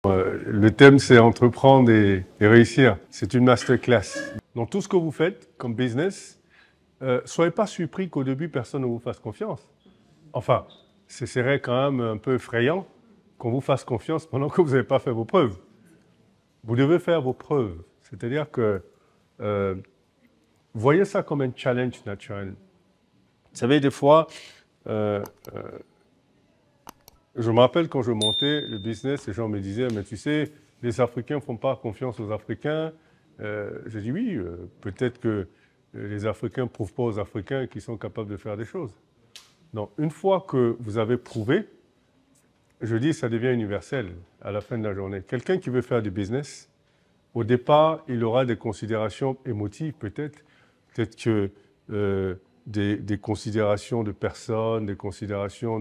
Le thème, c'est entreprendre et réussir. C'est une masterclass. Dans tout ce que vous faites comme business, soyez pas surpris qu'au début, personne ne vous fasse confiance. Enfin, ce serait quand même un peu effrayant qu'on vous fasse confiance pendant que vous n'avez pas fait vos preuves. Vous devez faire vos preuves. C'est-à-dire que voyez ça comme un challenge naturel. Vous savez, des fois, je me rappelle quand je montais le business, les gens me disaient, mais tu sais, les Africains ne font pas confiance aux Africains. J'ai dit oui, peut-être que les Africains ne prouvent pas aux Africains qu'ils sont capables de faire des choses. Donc, une fois que vous avez prouvé, je dis ça devient universel à la fin de la journée. Quelqu'un qui veut faire du business, au départ, il aura des considérations émotives peut-être. Peut-être que des considérations de personnes, des considérations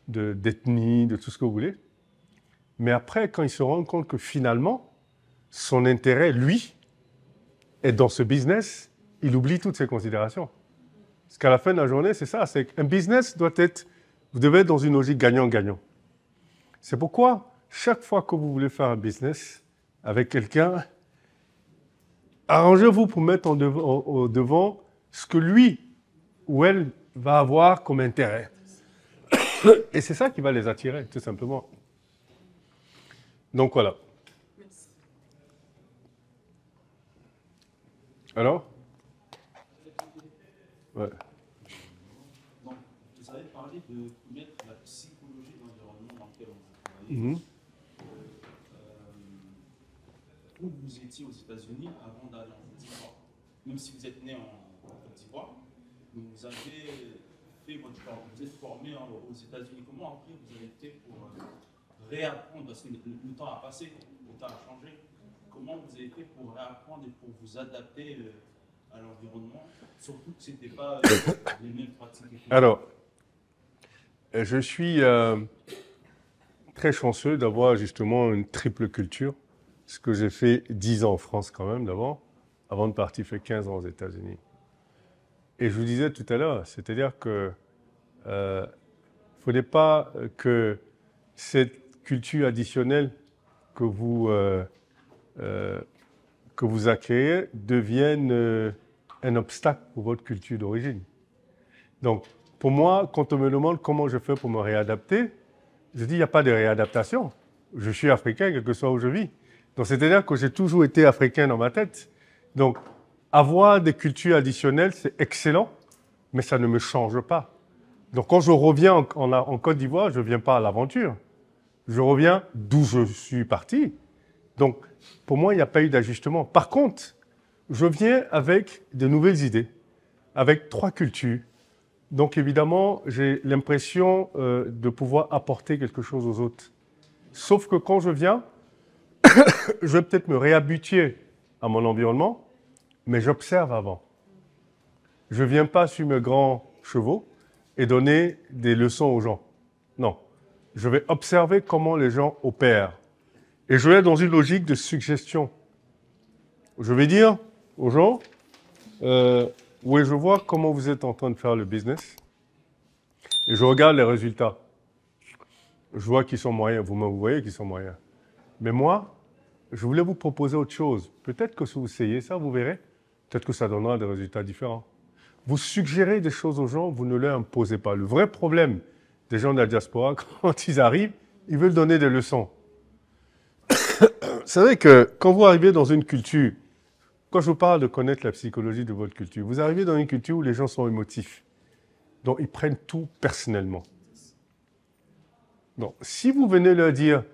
d'ethnie, de tout ce que vous voulez. Mais après, quand il se rend compte que finalement, son intérêt, lui, est dans ce business, il oublie toutes ces considérations. Parce qu'à la fin de la journée, c'est ça, c'est qu'un business doit être, vous devez être dans une logique gagnant-gagnant. C'est pourquoi, chaque fois que vous voulez faire un business avec quelqu'un, arrangez-vous pour mettre au devant ce que lui ou elle va avoir comme intérêt. Et c'est ça qui va les attirer, tout simplement. Donc voilà. Merci. Alors? Ouais. Donc, vous avez parlé de connaître la psychologie de l'environnement dans lequel on travaille. Où vous étiez aux États-Unis avant d'aller en Côte d'Ivoire. Même si vous êtes né en Côte d'Ivoire, vous avez fait votre sport, vous êtes formé aux États-Unis. Comment après vous avez fait pour réapprendre, parce que le temps a passé, le temps a changé. Comment vous avez fait pour réapprendre et pour vous adapter à l'environnement, surtout que ce n'était pas les mêmes pratiques? Alors, je suis très chanceux d'avoir justement une triple culture. Ce que j'ai fait 10 ans en France quand même d'abord, avant de partir, fait 15 ans aux États-Unis. Et je vous disais tout à l'heure, c'est-à-dire que ne faudrait pas que cette culture additionnelle que vous avez créée devienne un obstacle pour votre culture d'origine. Donc, pour moi, quand on me demande comment je fais pour me réadapter, je dis il n'y a pas de réadaptation. Je suis africain, quel que soit où je vis. Donc, c'est-à-dire que j'ai toujours été africain dans ma tête. Donc, avoir des cultures additionnelles, c'est excellent, mais ça ne me change pas. Donc, quand je reviens en Côte d'Ivoire, je ne viens pas à l'aventure. Je reviens d'où je suis parti. Donc, pour moi, il n'y a pas eu d'ajustement. Par contre, je viens avec de nouvelles idées, avec 3 cultures. Donc, évidemment, j'ai l'impression de pouvoir apporter quelque chose aux autres. Sauf que quand je viens, je vais peut-être me réhabituer à mon environnement, mais j'observe avant. Je ne viens pas sur mes grands chevaux et donner des leçons aux gens. Non. Je vais observer comment les gens opèrent. Et je vais être dans une logique de suggestion. Je vais dire aux gens, oui, je vois comment vous êtes en train de faire le business. Et je regarde les résultats. Je vois qu'ils sont moyens. Vous voyez qu'ils sont moyens. Mais moi, je voulais vous proposer autre chose. Peut-être que si vous essayez ça, vous verrez. Peut-être que ça donnera des résultats différents. Vous suggérez des choses aux gens, vous ne leur imposez pas. Le vrai problème des gens de la diaspora, quand ils arrivent, ils veulent donner des leçons. Vous savez que quand vous arrivez dans une culture, quand je vous parle de connaître la psychologie de votre culture, vous arrivez dans une culture où les gens sont émotifs. Donc, ils prennent tout personnellement. Donc, si vous venez leur dire,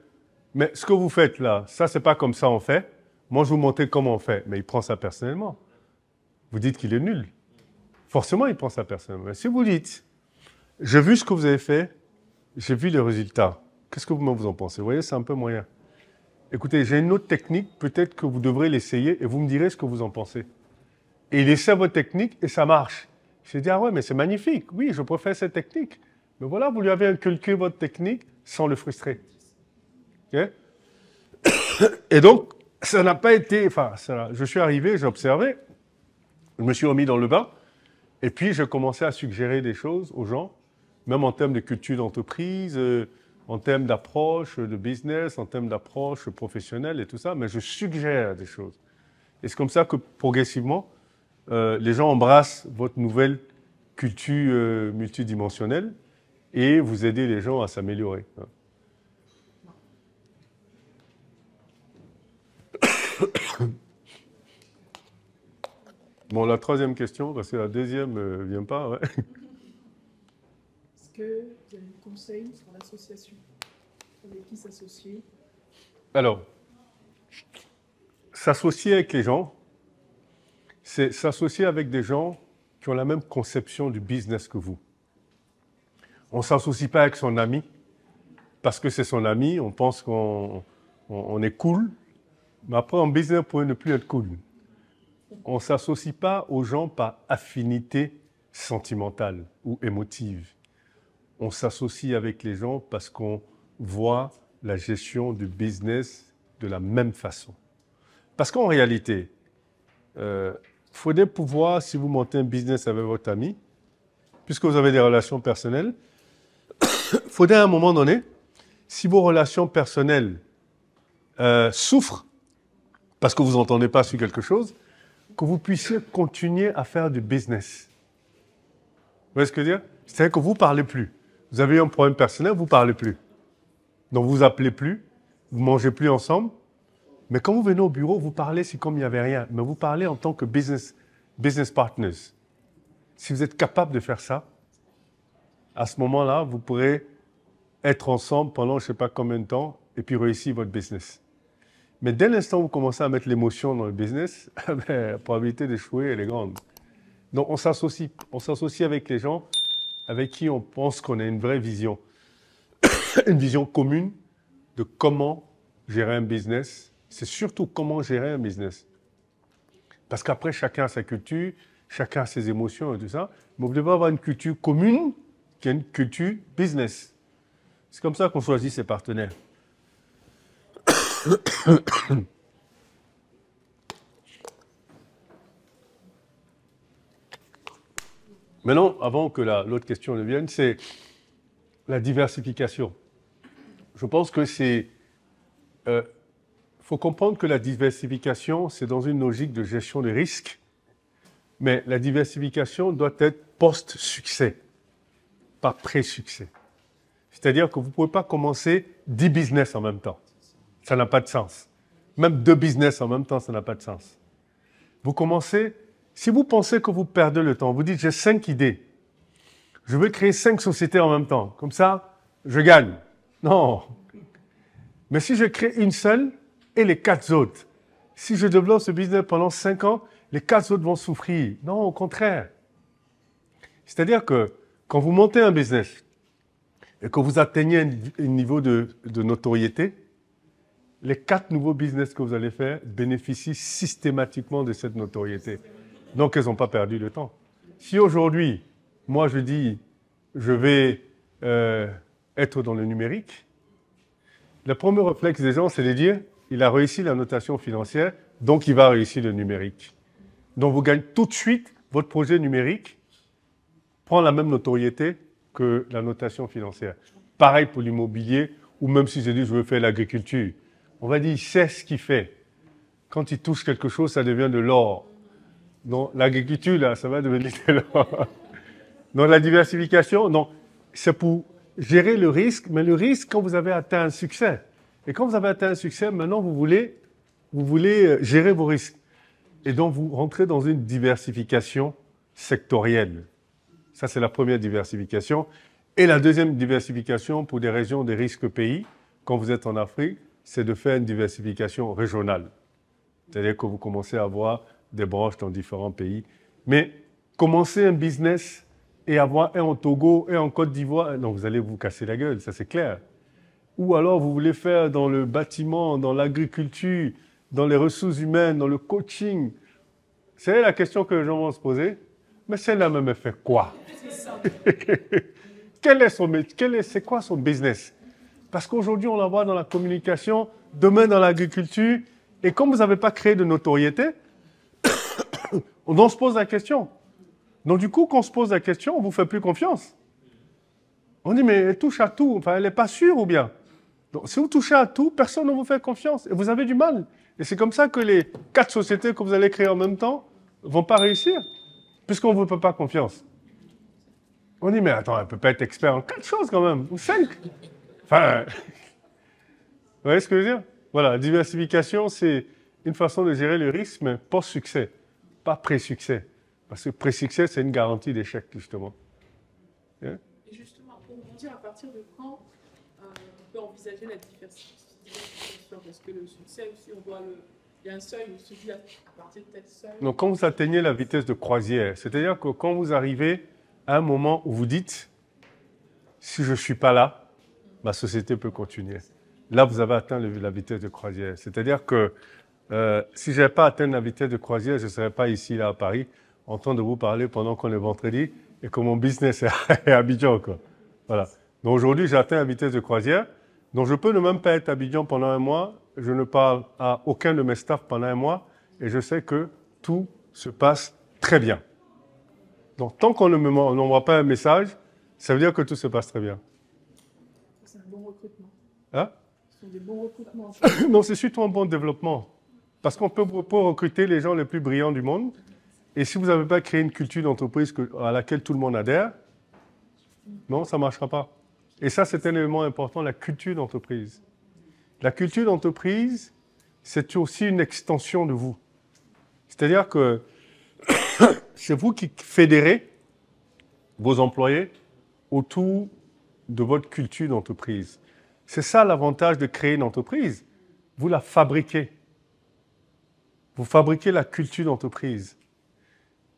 mais ce que vous faites là, ça, c'est pas comme ça on fait. Moi, je vous montrer comment on fait. Mais il prend ça personnellement. Vous dites qu'il est nul. Forcément, il prend ça personnellement. Mais si vous dites, j'ai vu ce que vous avez fait, j'ai vu les résultats. Qu'est-ce que vous en pensez? Vous voyez, c'est un peu moyen. Écoutez, j'ai une autre technique, peut-être que vous devrez l'essayer et vous me direz ce que vous en pensez. Et il essaie votre technique et ça marche. Je dis, ah ouais, mais c'est magnifique. Oui, je préfère cette technique. Mais voilà, vous lui avez inculqué votre technique sans le frustrer. Okay? Et donc, ça n'a pas été... Enfin, je suis arrivé, j'ai observé, je me suis remis dans le bain, et puis j'ai commencé à suggérer des choses aux gens, même en termes de culture d'entreprise. en termes d'approche de business, en termes d'approche professionnelle et tout ça, mais je suggère des choses. Et c'est comme ça que progressivement, les gens embrassent votre nouvelle culture multidimensionnelle et vous aidez les gens à s'améliorer. Bon, la troisième question, parce que la deuxième ne vient pas. Ouais. Est-ce que vous avez des conseils sur l'association? Avec qui s'associer? Alors, s'associer avec les gens, c'est s'associer avec des gens qui ont la même conception du business que vous. On ne s'associe pas avec son ami parce que c'est son ami, on pense qu'on est cool, mais après en business, on pourrait ne plus être cool. On ne s'associe pas aux gens par affinité sentimentale ou émotive. On s'associe avec les gens parce qu'on voit la gestion du business de la même façon. Parce qu'en réalité, il faudrait pouvoir, si vous montez un business avec votre ami, puisque vous avez des relations personnelles, il faudrait à un moment donné, si vos relations personnelles souffrent, parce que vous n'entendez pas sur quelque chose, que vous puissiez continuer à faire du business. Vous voyez ce que je veux dire? C'est-à-dire que vous ne parlez plus. Vous avez un problème personnel, vous ne parlez plus. Donc vous ne vous appelez plus, vous ne mangez plus ensemble. Mais quand vous venez au bureau, vous parlez, c'est comme il n'y avait rien. Mais vous parlez en tant que business partners. Si vous êtes capable de faire ça, à ce moment-là, vous pourrez être ensemble pendant je ne sais pas combien de temps et puis réussir votre business. Mais dès l'instant où vous commencez à mettre l'émotion dans le business, la probabilité d'échouer, elle est grande. Donc on s'associe avec les gens avec qui on pense qu'on a une vraie vision. Une vision commune de comment gérer un business. C'est surtout comment gérer un business. Parce qu'après, chacun a sa culture, chacun a ses émotions et tout ça. Mais vous devez avoir une culture commune qui est une culture business. C'est comme ça qu'on choisit ses partenaires. Maintenant, avant que l'autre question ne vienne, c'est la diversification. Je pense que c'est... faut comprendre que la diversification, c'est dans une logique de gestion des risques, mais la diversification doit être post-succès, pas pré-succès. C'est-à-dire que vous ne pouvez pas commencer 10 business en même temps. Ça n'a pas de sens. Même 2 business en même temps, ça n'a pas de sens. Vous commencez, si vous pensez que vous perdez le temps, vous dites j'ai 5 idées, je veux créer 5 sociétés en même temps, comme ça, je gagne. Non. Mais si je crée une seule et les 4 autres, si je développe ce business pendant 5 ans, les 4 autres vont souffrir. Non, au contraire. C'est-à-dire que quand vous montez un business et que vous atteignez un niveau de notoriété, les 4 nouveaux business que vous allez faire bénéficient systématiquement de cette notoriété. Donc, elles n'ont pas perdu de temps. Si aujourd'hui, moi je dis, je vais être dans le numérique, le premier réflexe des gens, c'est de dire, il a réussi la notation financière, donc il va réussir le numérique. Donc vous gagnez tout de suite, votre projet numérique prend la même notoriété que la notation financière. Pareil pour l'immobilier, ou même si je dis je veux faire l'agriculture. On va dire, il sait ce qu'il fait. Quand il touche quelque chose, ça devient de l'or. Donc l'agriculture, là, ça va devenir de l'or. Donc la diversification, donc, c'est pour gérer le risque, mais le risque quand vous avez atteint un succès. Et quand vous avez atteint un succès, maintenant vous voulez gérer vos risques. Et donc vous rentrez dans une diversification sectorielle. Ça, c'est la première diversification. Et la deuxième diversification, pour des raisons de risque pays, quand vous êtes en Afrique, c'est de faire une diversification régionale. C'est-à-dire que vous commencez à avoir des branches dans différents pays. Mais commencer un business et avoir un en Togo et en Côte d'Ivoire, non, vous allez vous casser la gueule, ça c'est clair. Ou alors vous voulez faire dans le bâtiment, dans l'agriculture, dans les ressources humaines, dans le coaching. C'est la question que les gens vont se poser. Mais celle-là même fait quoi? C'est quoi son business? Parce qu'aujourd'hui, on la voit dans la communication, demain dans l'agriculture. Et comme vous n'avez pas créé de notoriété, on se pose la question. Donc du coup, quand on se pose la question, on ne vous fait plus confiance. On dit, mais elle touche à tout. Enfin, elle n'est pas sûre ou bien. Donc, si vous touchez à tout, personne ne vous fait confiance. Et vous avez du mal. Et c'est comme ça que les 4 sociétés que vous allez créer en même temps ne vont pas réussir. Puisqu'on ne vous fait pas confiance. On dit, mais attends, elle ne peut pas être expert en 4 choses quand même. Ou 5. Enfin, vous voyez ce que je veux dire? Voilà, la diversification, c'est une façon de gérer le risque, mais post-succès, pas pré-succès. Parce que pré-succès, c'est une garantie d'échec, justement. Et justement, pour vous dire, à partir de quand on peut envisager la diversification? Parce que le succès aussi, il y a un seuil où se dit à partir de tel seuil. Donc, quand vous atteignez la vitesse de croisière, c'est-à-dire que quand vous arrivez à un moment où vous dites, si je ne suis pas là, ma société peut continuer. Là, vous avez atteint la vitesse de croisière. C'est-à-dire que si je n'avais pas atteint la vitesse de croisière, je ne serais pas ici, là, à Paris, en train de vous parler pendant qu'on est vendredi et que mon business est à Abidjan, quoi. Voilà. Donc aujourd'hui, j'ai atteint la vitesse de croisière. Donc je peux ne même pas être à Abidjan pendant un mois. Je ne parle à aucun de mes staffs pendant un mois. Et je sais que tout se passe très bien. Donc tant qu'on ne m'envoie pas un message, ça veut dire que tout se passe très bien. C'est un bon recrutement. Hein? Ce sont des bons recrutements. Non, c'est surtout un bon développement. Parce qu'on peut recruter les gens les plus brillants du monde. Et si vous n'avez pas créé une culture d'entreprise à laquelle tout le monde adhère, non, ça ne marchera pas. Et ça, c'est un élément important, la culture d'entreprise. La culture d'entreprise, c'est aussi une extension de vous. C'est-à-dire que c'est vous qui fédérez vos employés autour de votre culture d'entreprise. C'est ça l'avantage de créer une entreprise. Vous la fabriquez. Vous fabriquez la culture d'entreprise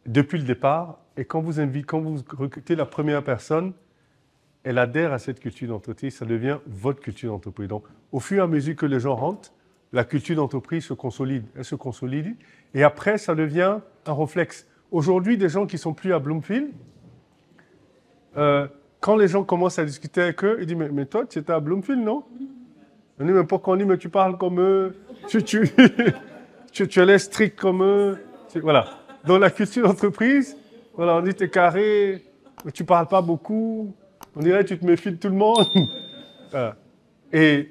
depuis le départ. Et quand vous recrutez la première personne, elle adhère à cette culture d'entreprise, ça devient votre culture d'entreprise. Donc, au fur et à mesure que les gens rentrent, la culture d'entreprise se consolide. Elle se consolide. Et après, ça devient un réflexe. Aujourd'hui, des gens qui ne sont plus à Bloomfield, quand les gens commencent à discuter avec eux, ils disent, mais toi, tu étais à Bloomfield, non? On dit, mais pourquoi on dit, mais tu parles comme eux, tu as l'air strict comme eux. Voilà. Dans la culture d'entreprise, voilà, on dit, tu es carré, mais tu ne parles pas beaucoup. On dirait que tu te méfies de tout le monde. Voilà. Et